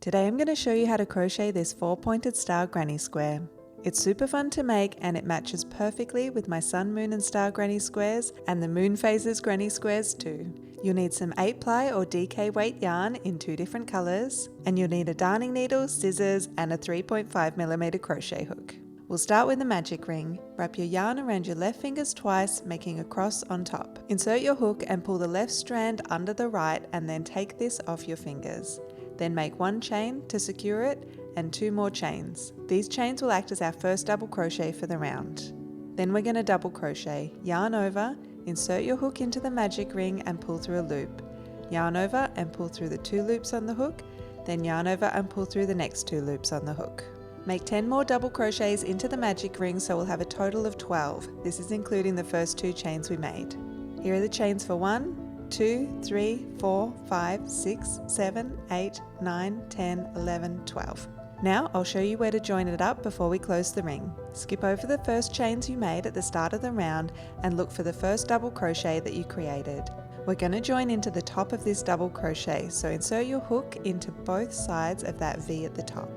Today I'm going to show you how to crochet this 4-pointed star granny square. It's super fun to make and it matches perfectly with my sun, moon and star granny squares and the moon phases granny squares too. You'll need some 8-ply or DK weight yarn in 2 different colours, and you'll need a darning needle, scissors and a 3.5mm crochet hook. We'll start with the magic ring. Wrap your yarn around your left fingers twice, making a cross on top. Insert your hook and pull the left strand under the right and then take this off your fingers. Then make 1 chain to secure it and 2 more chains. These chains will act as our first double crochet for the round. Then we're going to double crochet. Yarn over, insert your hook into the magic ring and pull through a loop. Yarn over and pull through the 2 loops on the hook, then yarn over and pull through the next 2 loops on the hook. Make 10 more double crochets into the magic ring so we'll have a total of 12. This is including the first 2 chains we made. Here are the chains for 1, 2, 3, 4, 5, 6, 7, 8, 9, 10, 11, 12. Now I'll show you where to join it up before we close the ring. Skip over the first chains you made at the start of the round and look for the first double crochet that you created. We're going to join into the top of this double crochet, so insert your hook into both sides of that V at the top.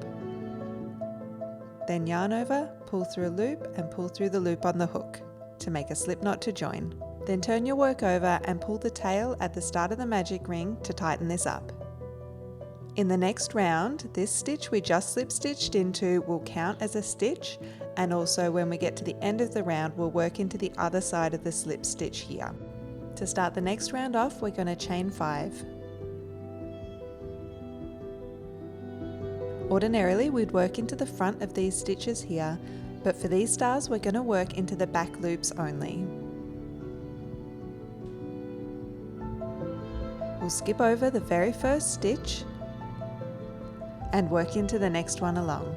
Then yarn over, pull through a loop and pull through the loop on the hook to make a slip knot to join. Then turn your work over and pull the tail at the start of the magic ring to tighten this up. In the next round, this stitch we just slip stitched into will count as a stitch, and also when we get to the end of the round we'll work into the other side of the slip stitch here. To start the next round off, we're going to chain 5. Ordinarily we'd work into the front of these stitches here, but for these stars we're going to work into the back loops only. We'll skip over the very first stitch and work into the next one along.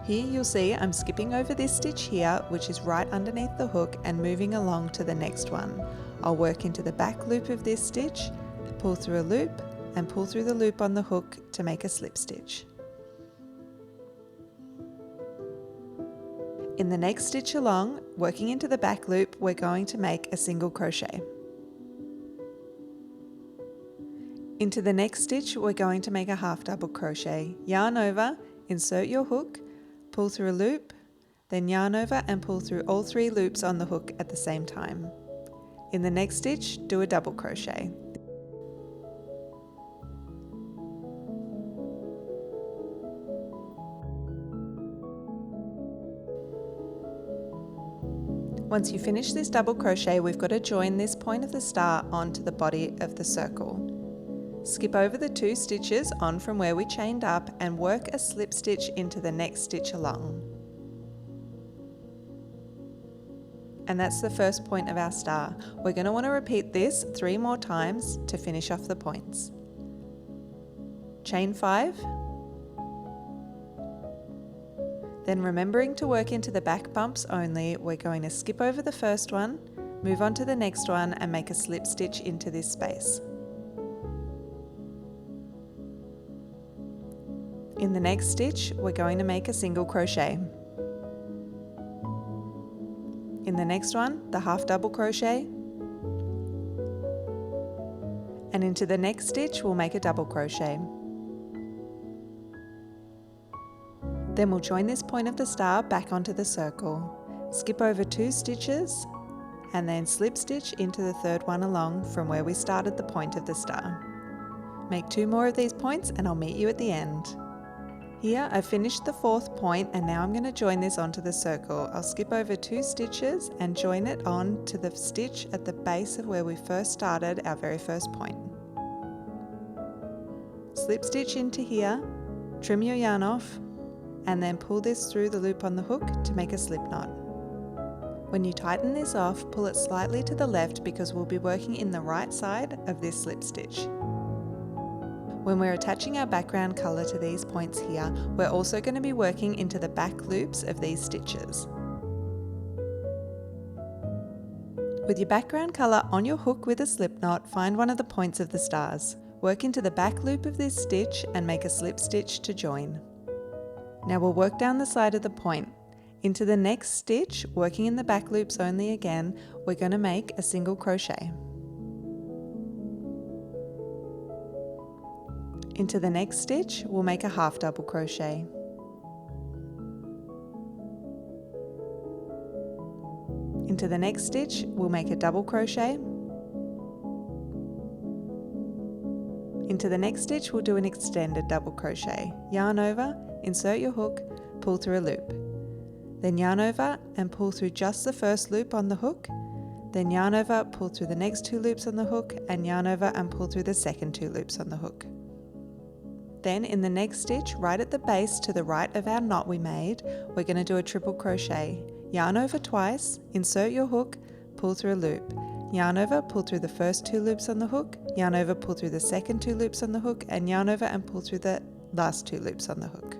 Here you'll see I'm skipping over this stitch here, which is right underneath the hook, and moving along to the next one. I'll work into the back loop of this stitch, pull through a loop and pull through the loop on the hook to make a slip stitch. In the next stitch along, working into the back loop, we're going to make a single crochet. Into the next stitch, we're going to make a half double crochet. Yarn over, insert your hook, pull through a loop, then yarn over and pull through all 3 loops on the hook at the same time. In the next stitch, do a double crochet. Once you finish this double crochet, we've got to join this point of the star onto the body of the circle. Skip over the 2 stitches on from where we chained up and work a slip stitch into the next stitch along. And that's the first point of our star. We're going to want to repeat this 3 more times to finish off the points. Chain 5. Then remembering to work into the back bumps only, we're going to skip over the first one, move on to the next one and make a slip stitch into this space. In the next stitch, we're going to make a single crochet. In the next one, the half double crochet. And into the next stitch, we'll make a double crochet. Then we'll join this point of the star back onto the circle. Skip over 2 stitches and then slip stitch into the 3rd one along from where we started the point of the star. Make 2 more of these points and I'll meet you at the end. Here I've finished the 4th point and now I'm going to join this onto the circle. I'll skip over 2 stitches and join it on to the stitch at the base of where we first started our very first point. Slip stitch into here, trim your yarn off, and then pull this through the loop on the hook to make a slip knot. When you tighten this off, pull it slightly to the left because we'll be working in the right side of this slip stitch. When we're attaching our background colour to these points here, we're also going to be working into the back loops of these stitches. With your background colour on your hook with a slip knot, find one of the points of the stars. Work into the back loop of this stitch and make a slip stitch to join. Now we'll work down the side of the point. Into the next stitch, working in the back loops only again, we're going to make a single crochet. Into the next stitch, we'll make a half double crochet. Into the next stitch, we'll make a double crochet. Into the next stitch, we'll do an extended double crochet. Yarn over, insert your hook, pull through a loop. Then yarn over and pull through just the first loop on the hook. Then yarn over, pull through the next 2 loops on the hook, and yarn over and pull through the second 2 loops on the hook. Then in the next stitch, right at the base to the right of our knot we made, we're going to do a triple crochet. Yarn over twice, insert your hook, pull through a loop. Yarn over, pull through the first 2 loops on the hook, yarn over, pull through the second 2 loops on the hook, and yarn over and pull through the last 2 loops on the hook.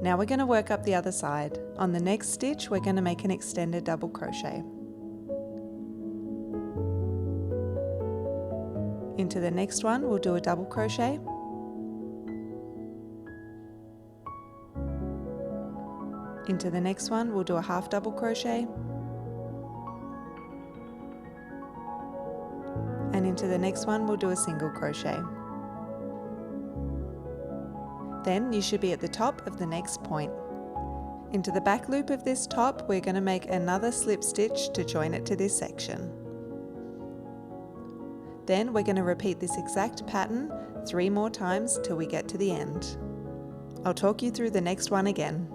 Now we're going to work up the other side. On the next stitch, we're going to make an extended double crochet. Into the next one, we'll do a double crochet. Into the next one, we'll do a half double crochet. And into the next one, we'll do a single crochet. Then you should be at the top of the next point. Into the back loop of this top, we're going to make another slip stitch to join it to this section. Then we're going to repeat this exact pattern 3 more times till we get to the end. I'll talk you through the next one again.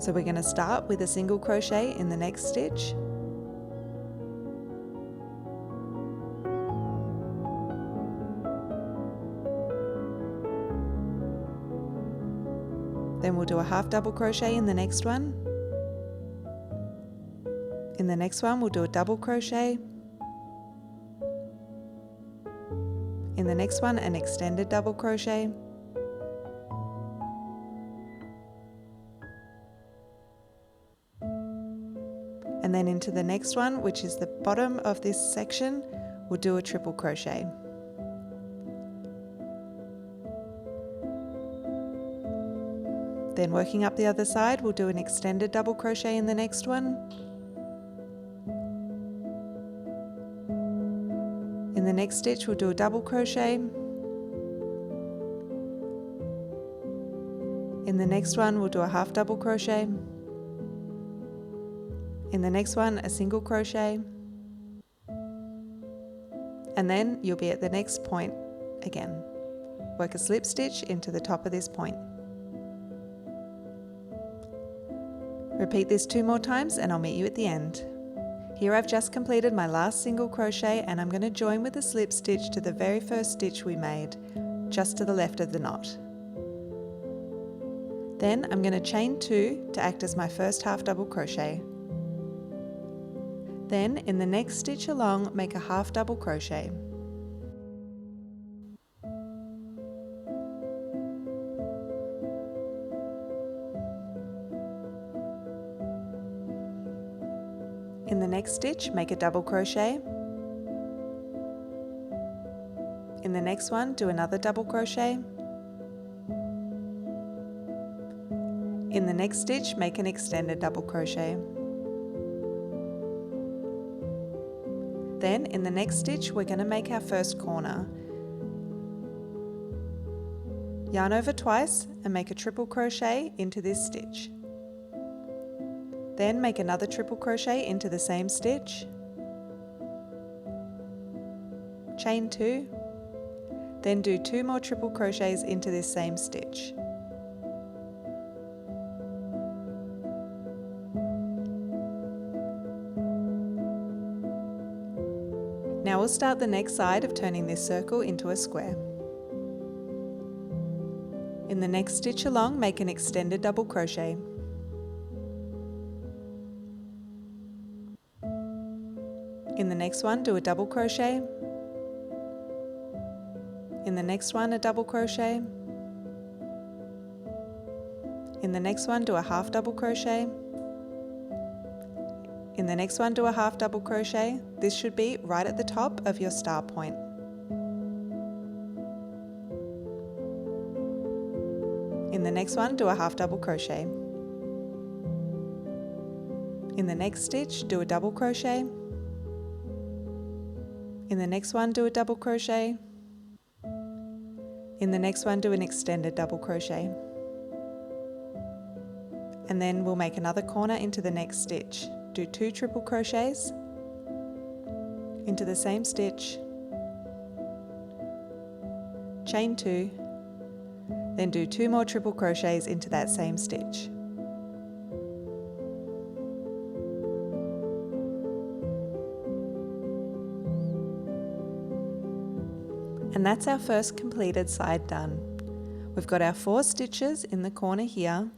So we're going to start with a single crochet in the next stitch. Then we'll do a half double crochet in the next one. In the next one, we'll do a double crochet. In the next one, an extended double crochet. And then into the next one, which is the bottom of this section, we'll do a triple crochet. Then working up the other side, we'll do an extended double crochet in the next one. In the next stitch, we'll do a double crochet. In the next one, we'll do a half double crochet. In the next one, a single crochet. And then you'll be at the next point again. Work a slip stitch into the top of this point. Repeat this 2 more times and I'll meet you at the end. Here I've just completed my last single crochet and I'm going to join with a slip stitch to the very first stitch we made, just to the left of the knot. Then I'm going to chain 2 to act as my first half double crochet. Then in the next stitch along, make a half double crochet. In the next stitch, make a double crochet. In the next one, do another double crochet. In the next stitch, make an extended double crochet. Then in the next stitch, we're going to make our first corner. Yarn over twice and make a triple crochet into this stitch. Then make another triple crochet into the same stitch. Chain 2. Then do 2 more triple crochets into this same stitch. Now we'll start the next side of turning this circle into a square. In the next stitch along, make an extended double crochet. In the next one, do a double crochet. In the next one, a double crochet. In the next one, do a half double crochet. In the next one, do a half double crochet. This should be right at the top of your star point. In the next one, do a half double crochet. In the next stitch, do a double crochet. In the next one, do a double crochet. In the next one, do an extended double crochet. And then we'll make another corner into the next stitch. Do 2 triple crochets into the same stitch, chain 2, then do 2 more triple crochets into that same stitch. And that's our first completed side done. We've got our 4 stitches in the corner here.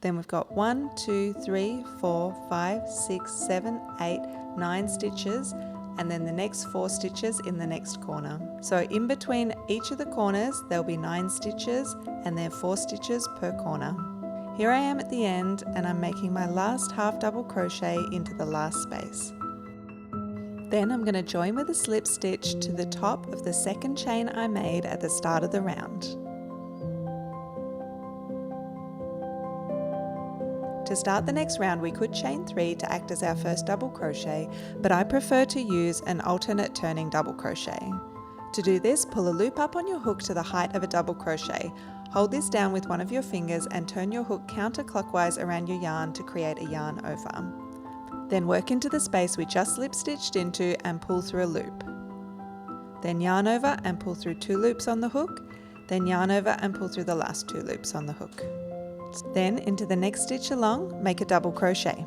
Then we've got 1, 2, 3, 4, 5, 6, 7, 8, 9 stitches, and then the next 4 stitches in the next corner. So in between each of the corners there'll be 9 stitches, and there are 4 stitches per corner. Here I am at the end, and I'm making my last half double crochet into the last space. Then I'm going to join with a slip stitch to the top of the second chain I made at the start of the round. To start the next round, we could chain 3 to act as our first double crochet, but I prefer to use an alternate turning double crochet. To do this, pull a loop up on your hook to the height of a double crochet. Hold this down with one of your fingers and turn your hook counterclockwise around your yarn to create a yarn over. Then work into the space we just slip stitched into and pull through a loop. Then yarn over and pull through 2 loops on the hook, then yarn over and pull through the last 2 loops on the hook. Then into the next stitch along, make a double crochet.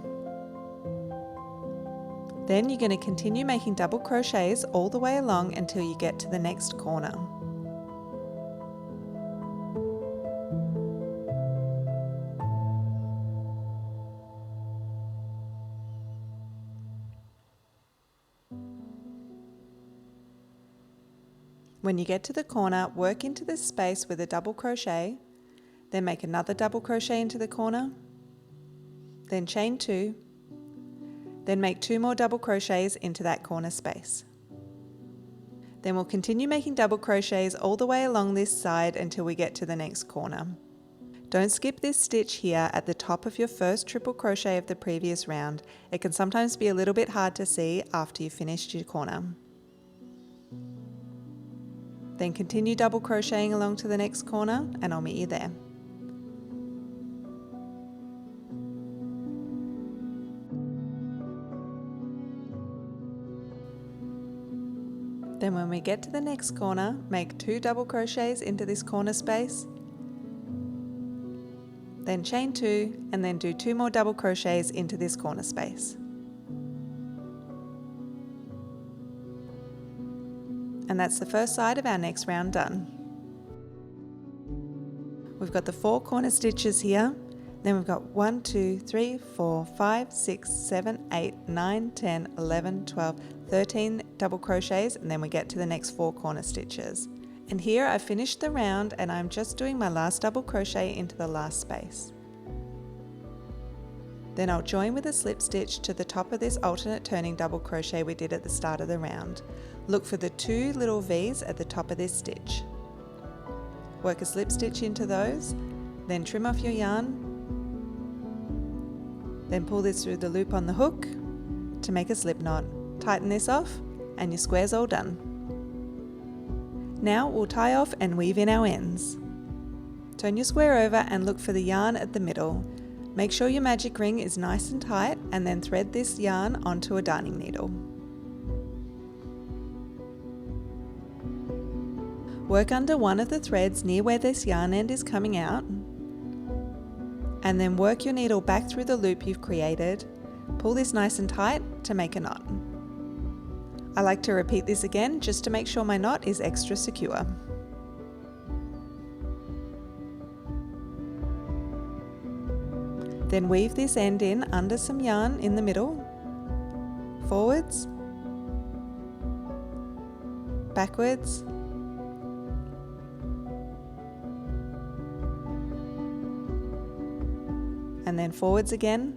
Then you're going to continue making double crochets all the way along until you get to the next corner. When you get to the corner, work into this space with a double crochet, then make another double crochet into the corner, then chain 2, then make 2 more double crochets into that corner space. Then we'll continue making double crochets all the way along this side until we get to the next corner. Don't skip this stitch here at the top of your first triple crochet of the previous round. It can sometimes be a little bit hard to see after you've finished your corner. Then continue double crocheting along to the next corner, and I'll meet you there. Then when we get to the next corner, make 2 double crochets into this corner space, then chain 2, and then do 2 more double crochets into this corner space. And that's the first side of our next round done. We've got the 4 corner stitches here, then we've got 1, 2, 3, 4, 5, 6, 7, 8, 9, 10, 11, 12, 13 double crochets, and then we get to the next 4 corner stitches. And here I've finished the round and I'm just doing my last double crochet into the last space. Then I'll join with a slip stitch to the top of this alternate turning double crochet we did at the start of the round. Look for the 2 little V's at the top of this stitch. Work a slip stitch into those, then trim off your yarn, then pull this through the loop on the hook to make a slip knot. Tighten this off and your square's all done. Now we'll tie off and weave in our ends. Turn your square over and look for the yarn at the middle. Make sure your magic ring is nice and tight, and then thread this yarn onto a darning needle. Work under one of the threads near where this yarn end is coming out, and then work your needle back through the loop you've created. Pull this nice and tight to make a knot. I like to repeat this again just to make sure my knot is extra secure. Then weave this end in under some yarn in the middle, forwards, backwards, and then forwards again,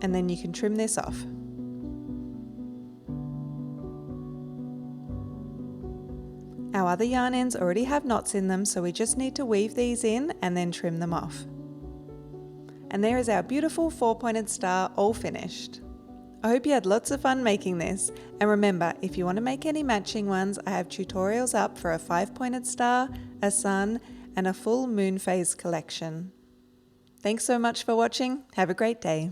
and then you can trim this off. Our other yarn ends already have knots in them, so we just need to weave these in and then trim them off. And there is our beautiful 4-pointed star all finished. I hope you had lots of fun making this. And remember, if you want to make any matching ones, I have tutorials up for a 5-pointed star, a sun, and a full moon phase collection. Thanks so much for watching. Have a great day.